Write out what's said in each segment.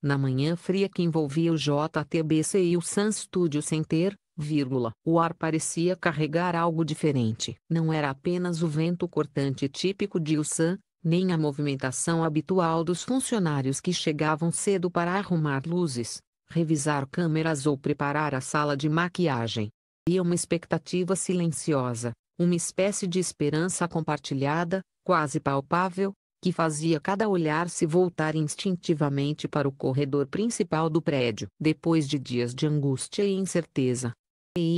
na manhã fria que envolvia o JTBC e o Sun Studio Center, o ar parecia carregar algo diferente. Não era apenas o vento cortante típico de Ulsan, nem a movimentação habitual dos funcionários que chegavam cedo para arrumar luzes, revisar câmeras ou preparar a sala de maquiagem. Havia uma expectativa silenciosa, uma espécie de esperança compartilhada, quase palpável, que fazia cada olhar se voltar instintivamente para o corredor principal do prédio. Depois de dias de angústia e incerteza,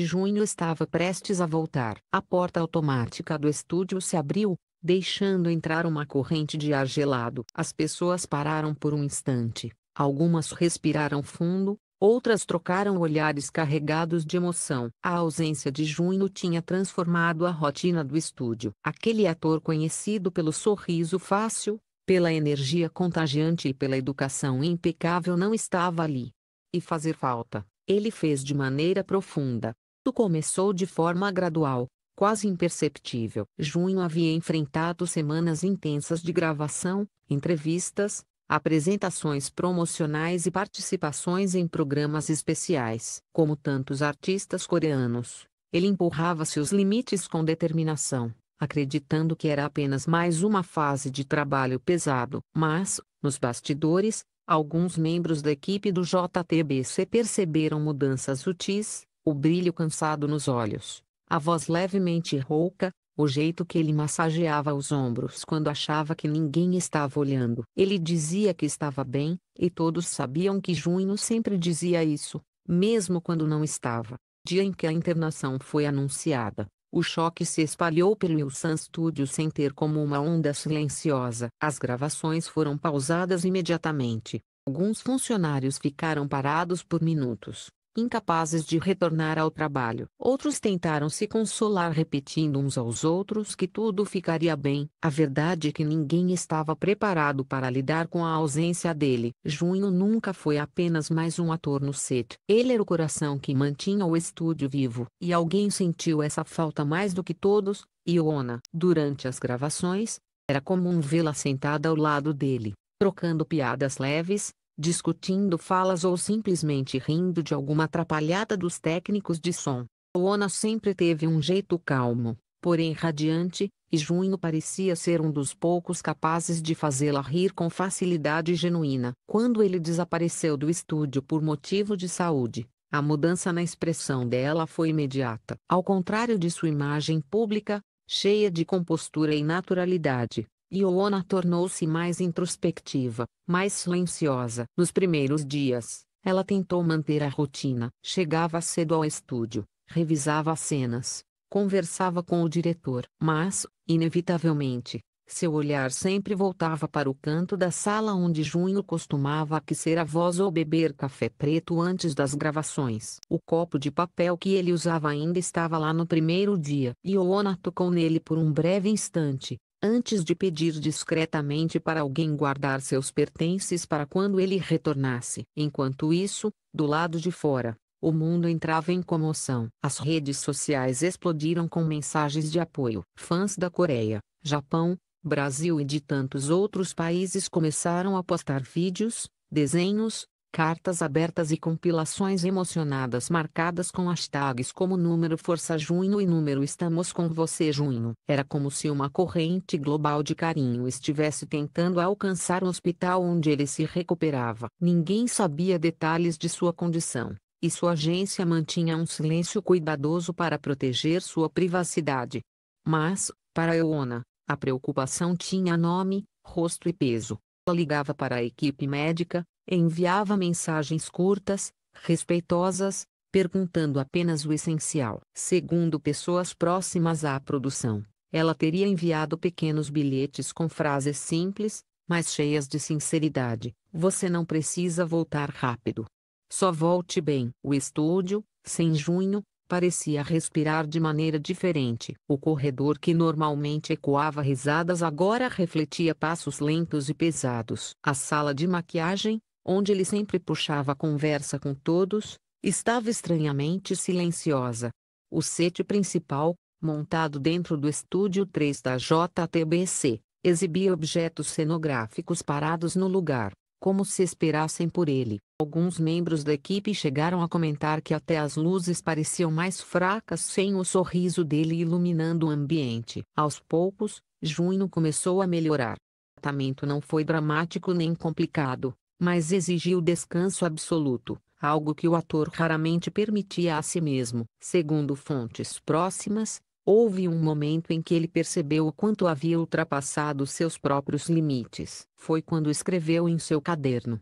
junho estava prestes a voltar. A porta automática do estúdio se abriu, deixando entrar uma corrente de ar gelado. As pessoas pararam por um instante, algumas respiraram fundo, outras trocaram olhares carregados de emoção. A ausência de Junho tinha transformado a rotina do estúdio. Aquele ator conhecido pelo sorriso fácil, pela energia contagiante e pela educação impecável não estava ali. E fazer falta, ele fez de maneira profunda. Tudo começou de forma gradual, quase imperceptível. Junho havia enfrentado semanas intensas de gravação, entrevistas, apresentações promocionais e participações em programas especiais. Como tantos artistas coreanos, ele empurrava seus limites com determinação, acreditando que era apenas mais uma fase de trabalho pesado. Mas, nos bastidores, alguns membros da equipe do JTBC perceberam mudanças sutis, o brilho cansado nos olhos, a voz levemente rouca, o jeito que ele massageava os ombros quando achava que ninguém estava olhando. Ele dizia que estava bem, e todos sabiam que Junho sempre dizia isso, mesmo quando não estava. Dia em que a internação foi anunciada, o choque se espalhou pelo Ulsan Studio Center como uma onda silenciosa. As gravações foram pausadas imediatamente. Alguns funcionários ficaram parados por minutos, incapazes de retornar ao trabalho. Outros tentaram se consolar repetindo uns aos outros que tudo ficaria bem. A verdade é que ninguém estava preparado para lidar com a ausência dele. Junho nunca foi apenas mais um ator no set. Ele era o coração que mantinha o estúdio vivo. E alguém sentiu essa falta mais do que todos, Iona. Durante as gravações, era comum vê-la sentada ao lado dele, trocando piadas leves, discutindo falas ou simplesmente rindo de alguma atrapalhada dos técnicos de som. Iona sempre teve um jeito calmo, porém radiante, e Junho parecia ser um dos poucos capazes de fazê-la rir com facilidade genuína. Quando ele desapareceu do estúdio por motivo de saúde, a mudança na expressão dela foi imediata. Ao contrário de sua imagem pública, cheia de compostura e naturalidade, Iona tornou-se mais introspectiva, mais silenciosa. Nos primeiros dias, ela tentou manter a rotina. Chegava cedo ao estúdio, revisava as cenas, conversava com o diretor. Mas, inevitavelmente, seu olhar sempre voltava para o canto da sala onde Junho costumava aquecer a voz ou beber café preto antes das gravações. O copo de papel que ele usava ainda estava lá no primeiro dia. Iona tocou nele por um breve instante, antes de pedir discretamente para alguém guardar seus pertences para quando ele retornasse. Enquanto isso, do lado de fora, o mundo entrava em comoção. As redes sociais explodiram com mensagens de apoio. Fãs da Coreia, Japão, Brasil e de tantos outros países começaram a postar vídeos, desenhos, cartas abertas e compilações emocionadas marcadas com hashtags como número Força Junho e número Estamos com você Junho. Era como se uma corrente global de carinho estivesse tentando alcançar o hospital onde ele se recuperava. Ninguém sabia detalhes de sua condição, e sua agência mantinha um silêncio cuidadoso para proteger sua privacidade. Mas, para Iona, a preocupação tinha nome, rosto e peso. Ela ligava para a equipe médica, enviava mensagens curtas, respeitosas, perguntando apenas o essencial. Segundo pessoas próximas à produção, ela teria enviado pequenos bilhetes com frases simples, mas cheias de sinceridade. Você não precisa voltar rápido. Só volte bem. O estúdio, sem Junho, parecia respirar de maneira diferente. O corredor que normalmente ecoava risadas agora refletia passos lentos e pesados. A sala de maquiagem, onde ele sempre puxava a conversa com todos, estava estranhamente silenciosa. O set principal, montado dentro do estúdio 3 da JTBC, exibia objetos cenográficos parados no lugar, como se esperassem por ele. Alguns membros da equipe chegaram a comentar que até as luzes pareciam mais fracas sem o sorriso dele iluminando o ambiente. Aos poucos, junho começou a melhorar. O tratamento não foi dramático nem complicado, mas exigiu descanso absoluto, algo que o ator raramente permitia a si mesmo. Segundo fontes próximas, houve um momento em que ele percebeu o quanto havia ultrapassado seus próprios limites. Foi quando escreveu em seu caderno: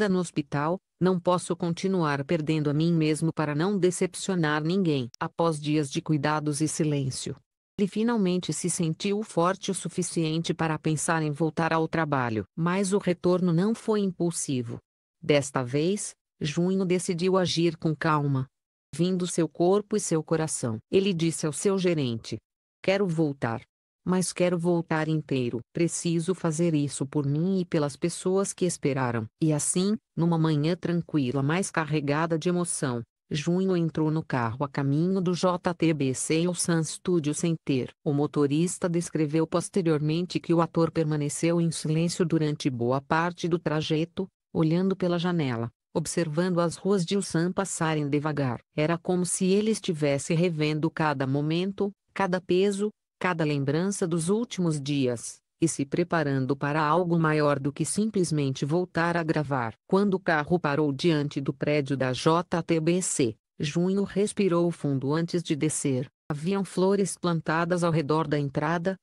no hospital, não posso continuar perdendo a mim mesmo para não decepcionar ninguém. Após dias de cuidados e silêncio, ele finalmente se sentiu forte o suficiente para pensar em voltar ao trabalho. Mas o retorno não foi impulsivo. Desta vez, Junho decidiu agir com calma, vindo seu corpo e seu coração. Ele disse ao seu gerente: quero voltar. Mas quero voltar inteiro. Preciso fazer isso por mim e pelas pessoas que esperaram. E assim, numa manhã tranquila mas carregada de emoção, Junho entrou no carro a caminho do JTBC Ulsan Studio Center. O motorista descreveu posteriormente que o ator permaneceu em silêncio durante boa parte do trajeto, olhando pela janela, observando as ruas de Ulsan passarem devagar. Era como se ele estivesse revendo cada momento, cada peso, cada lembrança dos últimos dias, e se preparando para algo maior do que simplesmente voltar a gravar. Quando o carro parou diante do prédio da JTBC, Junho respirou fundo antes de descer. Haviam flores plantadas ao redor da entrada,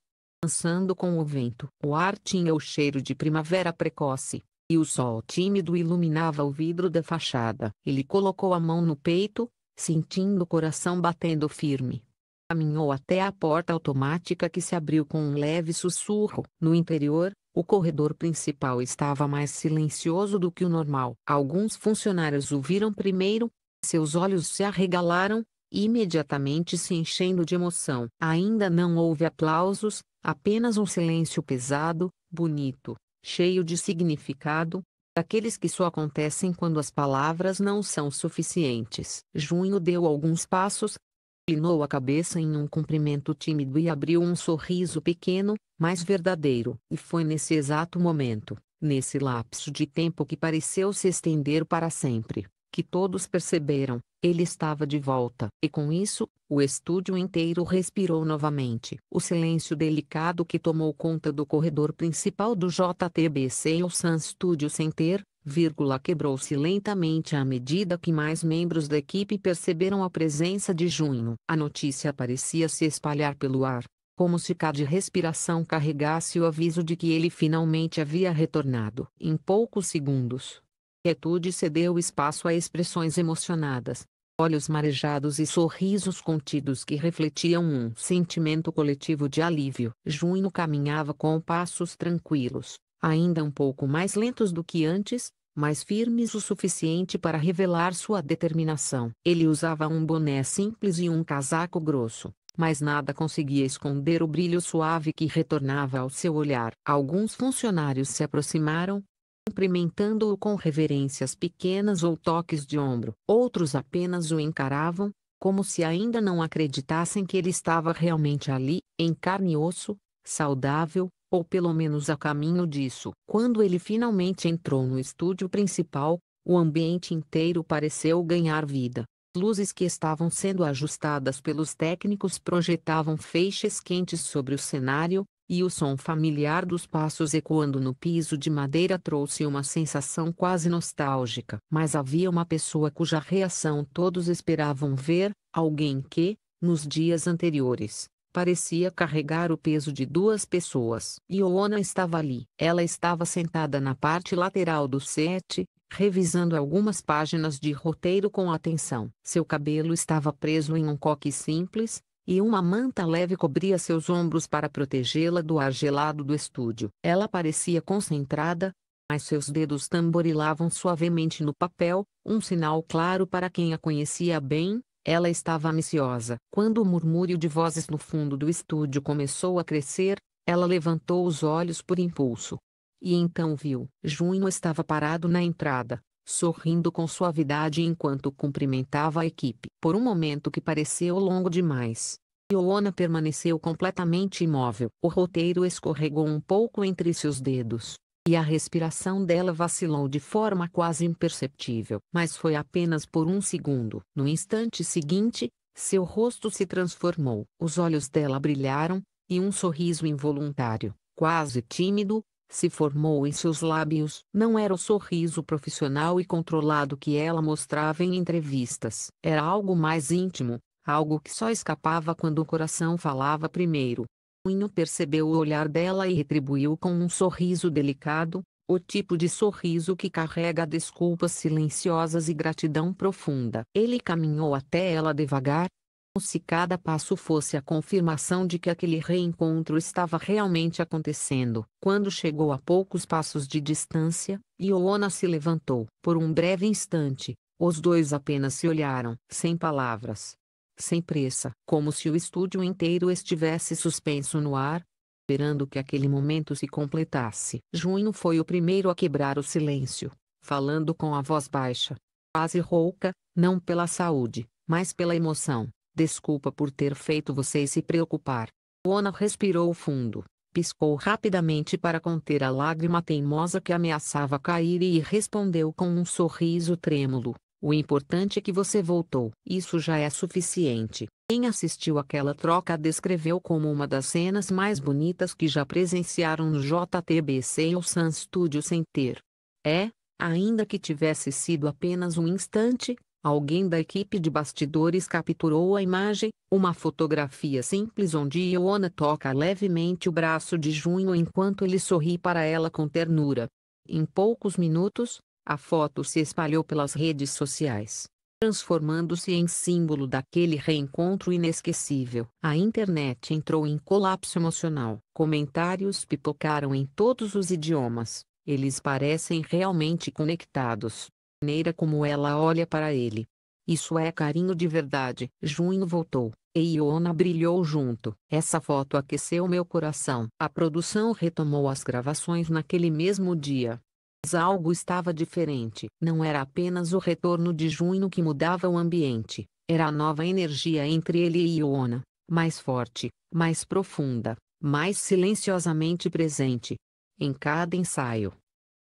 dançando com o vento. O ar tinha o cheiro de primavera precoce, e o sol tímido iluminava o vidro da fachada. Ele colocou a mão no peito, sentindo o coração batendo firme. Caminhou até a porta automática que se abriu com um leve sussurro. No interior, o corredor principal estava mais silencioso do que o normal. Alguns funcionários o viram primeiro, seus olhos se arregalaram, imediatamente se enchendo de emoção. Ainda não houve aplausos, apenas um silêncio pesado, bonito, cheio de significado, daqueles que só acontecem quando as palavras não são suficientes. Junho deu alguns passos, inclinou a cabeça em um cumprimento tímido e abriu um sorriso pequeno, mas verdadeiro. E foi nesse exato momento, nesse lapso de tempo que pareceu se estender para sempre, que todos perceberam: ele estava de volta. E com isso, o estúdio inteiro respirou novamente. O silêncio delicado que tomou conta do corredor principal do JTBC Ulsan Studio Center, quebrou-se lentamente à medida que mais membros da equipe perceberam a presença de Junho. A notícia parecia se espalhar pelo ar, como se cada respiração carregasse o aviso de que ele finalmente havia retornado. Em poucos segundos, quietude cedeu espaço a expressões emocionadas, olhos marejados e sorrisos contidos que refletiam um sentimento coletivo de alívio. Junho caminhava com passos tranquilos, ainda um pouco mais lentos do que antes, mas firmes o suficiente para revelar sua determinação. Ele usava um boné simples e um casaco grosso, mas nada conseguia esconder o brilho suave que retornava ao seu olhar. Alguns funcionários se aproximaram, cumprimentando-o com reverências pequenas ou toques de ombro. Outros apenas o encaravam, como se ainda não acreditassem que ele estava realmente ali, em carne e osso, saudável, ou pelo menos a caminho disso. Quando ele finalmente entrou no estúdio principal, o ambiente inteiro pareceu ganhar vida. Luzes que estavam sendo ajustadas pelos técnicos projetavam feixes quentes sobre o cenário, e o som familiar dos passos ecoando no piso de madeira trouxe uma sensação quase nostálgica. Mas havia uma pessoa cuja reação todos esperavam ver, alguém que, nos dias anteriores, parecia carregar o peso de duas pessoas. Ioana estava ali. Ela estava sentada na parte lateral do set, revisando algumas páginas de roteiro com atenção. Seu cabelo estava preso em um coque simples, e uma manta leve cobria seus ombros para protegê-la do ar gelado do estúdio. Ela parecia concentrada, mas seus dedos tamborilavam suavemente no papel, um sinal claro para quem a conhecia bem. Ela estava ansiosa. Quando o murmúrio de vozes no fundo do estúdio começou a crescer, ela levantou os olhos por impulso. E então viu. Junho estava parado na entrada, sorrindo com suavidade enquanto cumprimentava a equipe. Por um momento que pareceu longo demais, Ioana permaneceu completamente imóvel. O roteiro escorregou um pouco entre seus dedos, E a respiração dela vacilou de forma quase imperceptível. Mas foi apenas por um segundo. No instante seguinte, seu rosto se transformou. Os olhos dela brilharam, e um sorriso involuntário, quase tímido, se formou em seus lábios. Não era o sorriso profissional e controlado que ela mostrava em entrevistas. Era algo mais íntimo, algo que só escapava quando o coração falava primeiro. Junho percebeu o olhar dela e retribuiu com um sorriso delicado, o tipo de sorriso que carrega desculpas silenciosas e gratidão profunda. Ele caminhou até ela devagar, como se cada passo fosse a confirmação de que aquele reencontro estava realmente acontecendo. Quando chegou a poucos passos de distância, Ioana se levantou. Por um breve instante, os dois apenas se olharam, sem palavras, sem pressa, como se o estúdio inteiro estivesse suspenso no ar, esperando que aquele momento se completasse. Junho foi o primeiro a quebrar o silêncio, falando com a voz baixa, quase rouca, não pela saúde, mas pela emoção. Desculpa por ter feito você se preocupar. Ona respirou fundo, piscou rapidamente para conter a lágrima teimosa que ameaçava cair e respondeu com um sorriso trêmulo. O importante é que você voltou. Isso já é suficiente. Quem assistiu àquela troca a descreveu como uma das cenas mais bonitas que já presenciaram no JTBC ou Sun Studio Center. Ainda que tivesse sido apenas um instante, alguém da equipe de bastidores capturou a imagem, uma fotografia simples onde Ioana toca levemente o braço de Junho enquanto ele sorri para ela com ternura. Em poucos minutos, a foto se espalhou pelas redes sociais, transformando-se em símbolo daquele reencontro inesquecível. A internet entrou em colapso emocional. Comentários pipocaram em todos os idiomas. Eles parecem realmente conectados. A maneira como ela olha para ele. Isso é carinho de verdade. Junho voltou, e Ioana brilhou junto. Essa foto aqueceu meu coração. A produção retomou as gravações naquele mesmo dia. Mas algo estava diferente. Não era apenas o retorno de Junho que mudava o ambiente. Era a nova energia entre ele e Ioana. Mais forte, mais profunda, mais silenciosamente presente. Em cada ensaio,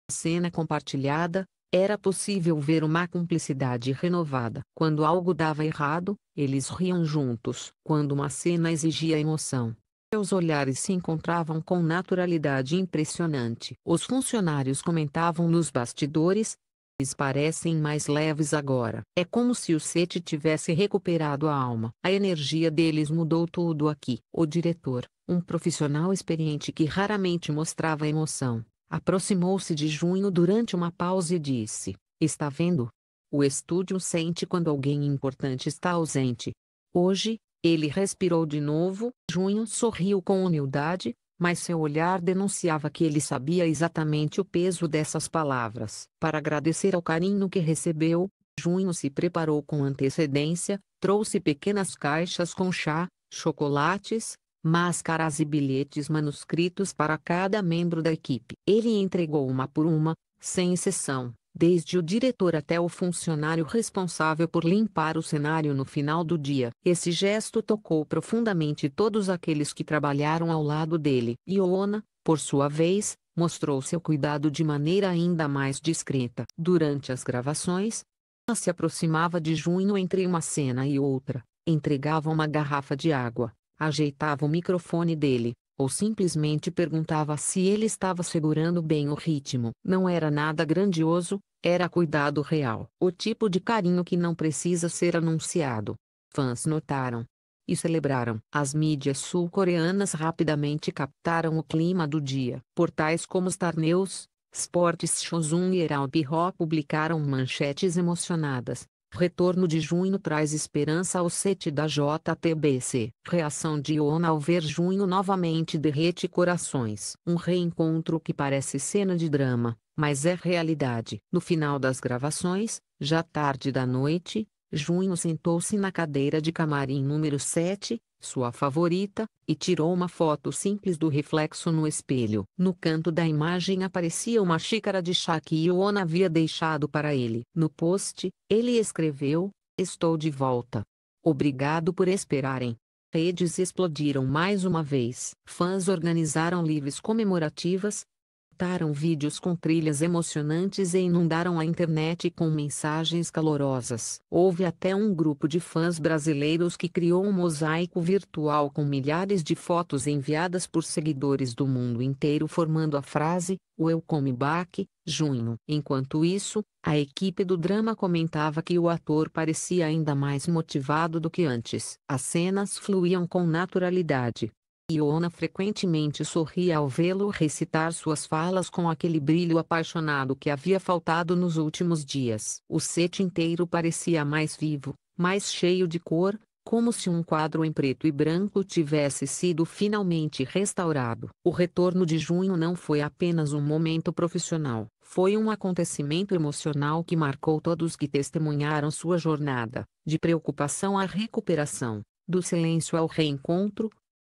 cena compartilhada, era possível ver uma cumplicidade renovada. Quando algo dava errado, eles riam juntos. Quando uma cena exigia emoção, seus olhares se encontravam com naturalidade impressionante. Os funcionários comentavam nos bastidores: eles parecem mais leves agora. É como se o set tivesse recuperado a alma. A energia deles mudou tudo aqui. O diretor, um profissional experiente que raramente mostrava emoção, aproximou-se de Junho durante uma pausa e disse: Está vendo? O estúdio sente quando alguém importante está ausente. Hoje, ele respirou de novo. Junho sorriu com humildade, mas seu olhar denunciava que ele sabia exatamente o peso dessas palavras. Para agradecer ao carinho que recebeu, Junho se preparou com antecedência, trouxe pequenas caixas com chá, chocolates, máscaras e bilhetes manuscritos para cada membro da equipe. Ele entregou uma por uma, sem exceção, desde o diretor até o funcionário responsável por limpar o cenário no final do dia. Esse gesto tocou profundamente todos aqueles que trabalharam ao lado dele. Ioana, por sua vez, mostrou seu cuidado de maneira ainda mais discreta. Durante as gravações, ela se aproximava de Junho entre uma cena e outra, entregava uma garrafa de água, ajeitava o microfone dele, ou simplesmente perguntava se ele estava segurando bem o ritmo. Não era nada grandioso, era cuidado real. O tipo de carinho que não precisa ser anunciado. Fãs notaram e celebraram. As mídias sul-coreanas rapidamente captaram o clima do dia. Portais como Star News, Sports Chosun e Herald publicaram manchetes emocionadas. Retorno de Junho traz esperança ao set da JTBC. Reação de Ioana ao ver Junho novamente derrete corações. Um reencontro que parece cena de drama, mas é realidade. No final das gravações, já tarde da noite, Junho sentou-se na cadeira de camarim número 7, sua favorita, e tirou uma foto simples do reflexo no espelho. No canto da imagem aparecia uma xícara de chá que Ioana havia deixado para ele. No post, ele escreveu: Estou de volta. Obrigado por esperarem. Redes explodiram mais uma vez. Fãs organizaram lives comemorativas, Taram vídeos com trilhas emocionantes e inundaram a internet com mensagens calorosas. Houve até um grupo de fãs brasileiros que criou um mosaico virtual com milhares de fotos enviadas por seguidores do mundo inteiro formando a frase "Welcome back, Junho". Enquanto isso, a equipe do drama comentava que o ator parecia ainda mais motivado do que antes. As cenas fluíam com naturalidade. Yoona frequentemente sorria ao vê-lo recitar suas falas com aquele brilho apaixonado que havia faltado nos últimos dias. O set inteiro parecia mais vivo, mais cheio de cor, como se um quadro em preto e branco tivesse sido finalmente restaurado. O retorno de Junho não foi apenas um momento profissional, foi um acontecimento emocional que marcou todos que testemunharam sua jornada, de preocupação à recuperação, do silêncio ao reencontro,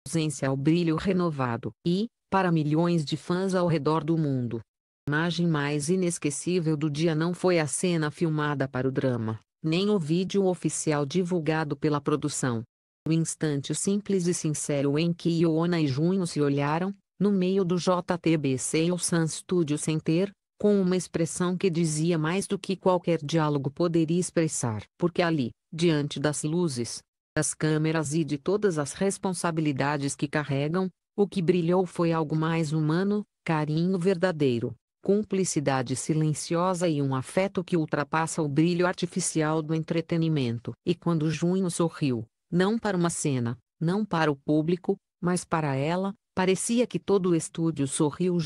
ausência ao brilho renovado e, para milhões de fãs ao redor do mundo, a imagem mais inesquecível do dia não foi a cena filmada para o drama, nem o vídeo oficial divulgado pela produção. O instante simples e sincero em que Yoona e Junho se olharam, no meio do JTBC Ulsan Studio Center, com uma expressão que dizia mais do que qualquer diálogo poderia expressar. Porque ali, diante das luzes, das câmeras e de todas as responsabilidades que carregam, o que brilhou foi algo mais humano, carinho verdadeiro, cumplicidade silenciosa e um afeto que ultrapassa o brilho artificial do entretenimento. E quando Junho sorriu, não para uma cena, não para o público, mas para ela, parecia que todo o estúdio sorriu